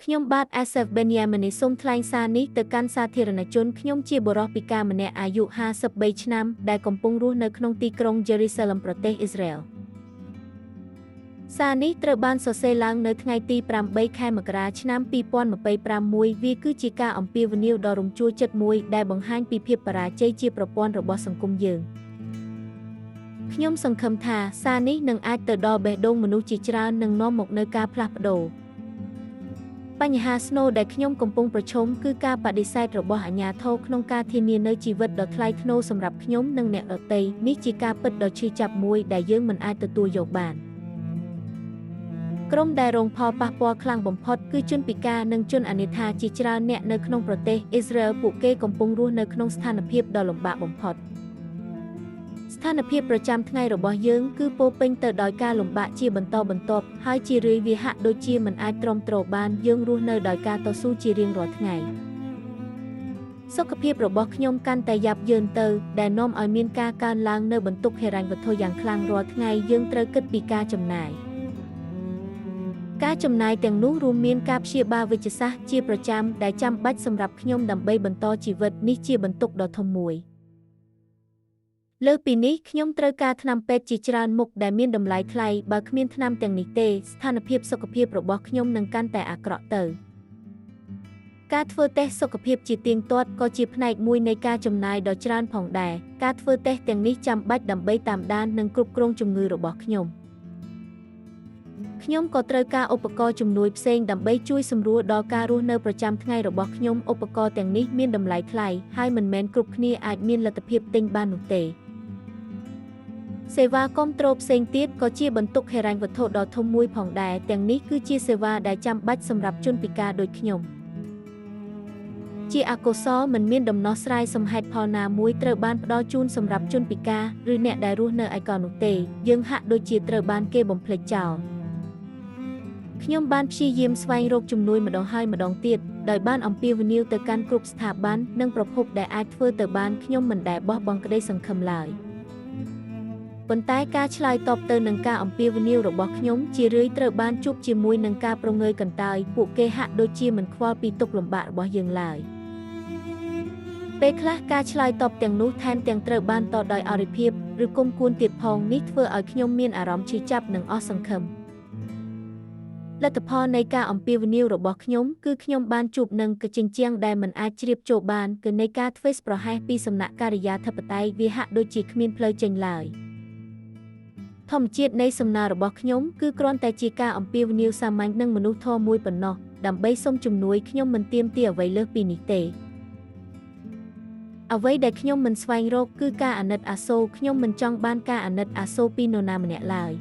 ខ្ញុំបាទ Asif Benyamini សូមថ្លែងសារនេះទៅកាន់សាធារណជនខ្ញុំជាបុរសពិការម្នាក់អាយុ53ឆ្នាំដែលកំពុងរស់នៅក្នុងទីក្រុង Jerusalem ប្រទេសអ៊ីស្រាអែលសារនេះត្រូវបានសរសេរឡើងនៅថ្ងៃទី8ខែមករាឆ្នាំ2025វាគឺជាការអំពាវនាវដ៏រំជួលចិត្តមួយដែលបង្ហាញពីភាពបរាជ័យជាប្រព័ន្ធរបស់សង្គមយើងខ្ញុំសង្ឃឹមថាសារនេះនឹងអាចទៅដល់បេះដូងមនុស្សជាច្រើននិងនាំមកនូវការផ្លាស់ប្ដូរបញ្ហាស្នូលដែលខ្ញុំកំពុងប្រឈមគឺការបដិសេធរបស់អាជ្ញាធរក្នុងការធានានូវជីវិតដ៏ថ្លៃថ្នូរសម្រាប់ខ្ញុំនិងអ្នកដទៃនេះជាការពិតដ៏ឈឺចាប់មួយដែលយើងមិនអាចទទួលយកបានក្រុមដែលរងផលប៉ះពាល់ខ្លាំងបំផុតគឺជនពិការនិងជនអនាថាជាច្រើនអ្នកនៅក្នុងប្រទេសអ៊ីស្រាអែលពួកគេកំពុងរស់នៅក្នុងស្ថានភាពដ៏លំបាកបំផុតស្ថានភាពប្រចាំថ្ងៃរបស់យើងគឺពោរពេញទៅដោយការលំបាកជាបន្តបន្ទាប់ហើយជារឿយវាហាក់ដូចជាមិនអាចទ្រាំទ្របានយើងរស់នៅដោយការតស៊ូជារៀងរាល់ថ្ងៃសុខភាពរបស់ខ្ញុំកាន់តែយ៉ាប់យ៉ឺនទៅដែលនាំឲ្យមានការកើនឡើងនៅបន្ទុកហិរញ្ញវត្ថុយ៉ាងខ្លាំងរាល់ថ្ងៃយើងត្រូវគិតពីការចំណាយទាំងនោះរួមមានការព្យាបាលវេជ្ជសាស្ត្រជាប្រចាំដែលចាំបាច់សម្រាប់ខ្ញុំដើម្បីបន្តជីវិតនេះជាបន្ទុកដ៏ធំមួយលើសពីនេះខ្ញុំត្រូវការថ្នាំពេទ្យជាច្រើនមុខដែលមានតម្លៃថ្លៃបើគ្មានថ្នាំទាំងនេះទេស្ថានភាពសុខភាពរបស់ខ្ញុំនឹងកាន់តែអាក្រក់ទៅការធ្វើតេស្តសុខភាពជាទៀងទាត់ក៏ជាផ្នែកមួយនៃការចំណាយដ៏ច្រើនផងដែរការធ្វើតេស្តទាំងនេះចាំបាច់ដើម្បីតាមដាននិងគ្រប់គ្រងជំងឺរបស់ខ្ញុំក៏ត្រូវការឧបករណ៍ជំនួយផ្សេងដើម្បីជួយសម្រួលដល់ការរស់នៅប្រចាំថ្ងៃរបស់ខ្ញុំឧបករណ៍ទាំងនេះមានតម្លៃថ្លៃហើយមិនមែនគ្រប់គ្នាអាចមានលទ្ធភាពទិញបាននោះទេសេវាគាំទ្រផ្សេងទៀតក៏ជាបន្ទុកហិរញ្ញវត្ថុដ៏ធំមួយផងដែរទាំងនេះគឺជាសេវាដែលចាំបាច់សម្រាប់ជនពិការដូចខ្ញុំជាអកុសលមិនមានដំណោះស្រាយសមហេតុផលណាមួយត្រូវបានផ្ដល់ជូនសម្រាប់ជនពិការឬអ្នកដែលរស់នៅឯកោនោះទេយើងហាក់ដូចជាត្រូវបានគេបំភ្លេចចោលខ្ញុំបានព្យាយាមស្វែងរកជំនួយម្ដងហើយម្ដងទៀតដោយបានអំពាវនាវទៅកាន់គ្រប់ស្ថាប័ននិងប្រភពដែលអាចធ្វើទៅបានខ្ញុំមិនដែលបោះបង់ក្តីសង្ឃឹមឡើយប៉ុន្តែការឆ្លើយតបទៅនឹងការអំពាវនាវរបស់ខ្ញុំជារឿយត្រូវបានជួបជាមួយនឹងការប្រងើយកន្តើយពួកគេហាក់ដូចជាមិនខ្វល់ពីទុក្ខលំបាករបស់យើងឡើយពេលខ្លះការឆ្លើយតបទាំងនោះថែមទាំងត្រូវបានតដោយអរិភាពឬគុំគួនទៀតផងនេះធ្វើឲ្យខ្ញុំមានអារម្មណ៍ឈឺចាប់និងអស់សង្ឃឹមលទ្ធផលនៃការអំពាវនាវរបស់ខ្ញុំគឺខ្ញុំបានជួបនឹងកញ្ជាំងដែលមិនអាចជ្រាបចូលបានគឺនៃការធ្វេសប្រហែសពីសំណាក់ការិយាធិបតេយ្យវាហាក់ដូចជាគ្មានផ្លូវចេញឡើយធម្មជាតិនៃសំណើរបស់ខ្ញុំគឺគ្រាន់តែជាការអំពាវនាវសាមញ្ញនឹងមនុស្សធម៌មួយប៉ុណ្ណោះដើម្បីសុំជំនួយខ្ញុំមិនទាមទារអ្វីលើសពីនេះទេអ្វីដែលខ្ញុំមិនស្វែងរកគឺការអាណិតអាសូរខ្ញុំមិនចង់បានការអាណិតអាសូរពីនរណាម្នាក់ឡើយ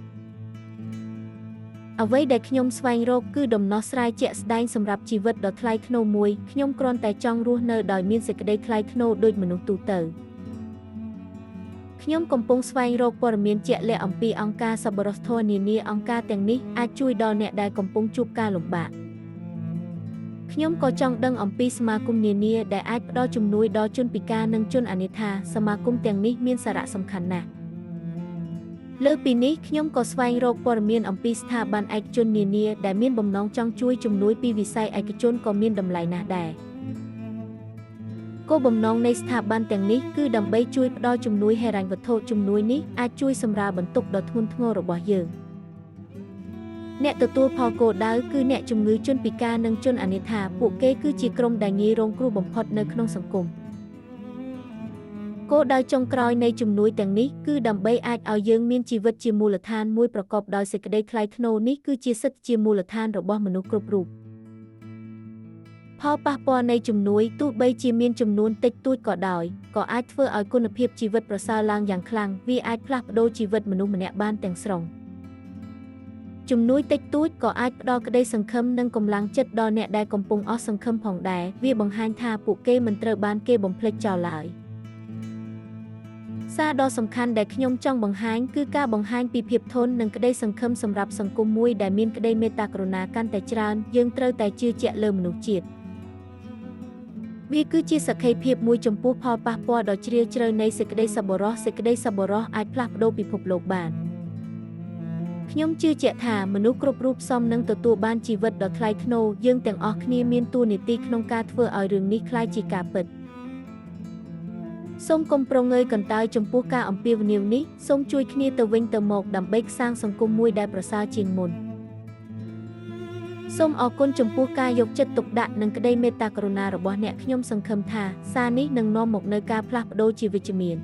អ្វីដែលខ្ញុំស្វែងរកគឺដំណោះស្រាយជាក់ស្ដែងសម្រាប់ជីវិតដ៏ថ្លៃថ្នូរមួយខ្ញុំគ្រាន់តែចង់រស់នៅដោយមានសេចក្តីថ្លៃថ្នូរដូចមនុស្សទូទៅខ្ញុំកំពុងស្វែងរកព័ត៌មានជាក់លាក់អំពីអង្គការសប្បុរសធម៌នានាអង្គការទាំងនេះអាចជួយដល់អ្នកដែលកំពុងជួបការលំបាកខ្ញុំក៏ចង់ដឹងអំពីសមាគមនានាដែលអាចផ្ដល់ជំនួយដល់ជនពិការនិងជនអនាថាសមាគមទាំងនេះមានសារៈសំខាន់ណាស់លើសពីនេះខ្ញុំក៏ស្វែងរកព័ត៌មានអំពីស្ថាប័នឯកជននានាដែលមានបំណងចង់ជួយជំនួយពីវិស័យឯកជនក៏មានតម្លៃណាស់ដែរគោលបំណងនៃស្ថាប័នទាំងនេះគឺដើម្បីជួយផ្ដល់ជំនួយហិរញ្ញវត្ថុជំនួយនេះអាចជួយសម្រាលបន្ទុកដ៏ធ្ងន់ធ្ងររបស់យើងអ្នកទទួលផលគោលដៅគឺអ្នកជំងឺជនពិការនិងជនអនាថាពួកគេគឺជាក្រុមដែលងាយរងគ្រោះបំផុតនៅក្នុងសង្គមគោលដៅចុងក្រោយនៃជំនួយទាំងនេះគឺដើម្បីអាចឲ្យយើងមានជីវិតជាមូលដ្ឋានមួយប្រកបដោយសេចក្តីថ្លៃថ្នូរនេះគឺជាសិទ្ធិជាមូលដ្ឋានរបស់មនុស្សគ្រប់រូបផលប៉ះពាល់នៃជំនួយទោះបីជាមានចំនួនតិចតួចក៏ដោយក៏អាចធ្វើឲ្យគុណភាពជីវិតប្រសើរឡើងយ៉ាងខ្លាំងវាអាចផ្លាស់ប្ដូរជីវិតមនុស្សម្នាក់បានទាំងស្រុងជំនួយតិចតួចក៏អាចផ្ដល់ក្តីសង្ឃឹមនិងកម្លាំងចិត្តដល់អ្នកដែលកំពុងអស់សង្ឃឹមផងដែរវាបង្ហាញថាពួកគេមិនត្រូវបានគេបំភ្លេចចោលឡើយសារដ៏សំខាន់ដែលខ្ញុំចង់បង្ហាញគឺការបង្ហាញពីភាពធន់និងក្តីសង្ឃឹមសម្រាប់សង្គមមួយដែលមានក្តីមេត្តាករុណាកាន់តែច្រើនយើងត្រូវតែជឿជាក់លើមនុស្សជាតិវាគឺជាសក្ខីភាពមួយចំពោះផលប៉ះពាល់ដ៏ជ្រាលជ្រៅនៃសេចក្តីសប្បុរសអាចផ្លាស់ប្ដូរពិភពលោកបាន ខ្ញុំជឿជាក់ថាមនុស្សគ្រប់រូបសមនឹងទទួលបានជីវិតដ៏ថ្លៃថ្នូរយើងទាំងអស់គ្នាមានតួនាទីក្នុងការធ្វើឲ្យរឿងនេះក្លាយជាការពិតសូមកុំប្រងើយកន្តើយចំពោះការអំពាវនាវនេះសូមជួយគ្នាទៅវិញទៅមកដើម្បីសាងសង្គមមួយដែលប្រសើរជាងមុនសូមអរគុណចំពោះការយកចិត្តទុកដាក់និងក្តីមេត្តាករុណារបស់អ្នកខ្ញុំសង្ឃឹមថាសារនេះនឹងនាំមកនូវការផ្លាស់ប្ដូរជាវិជ្ជមាន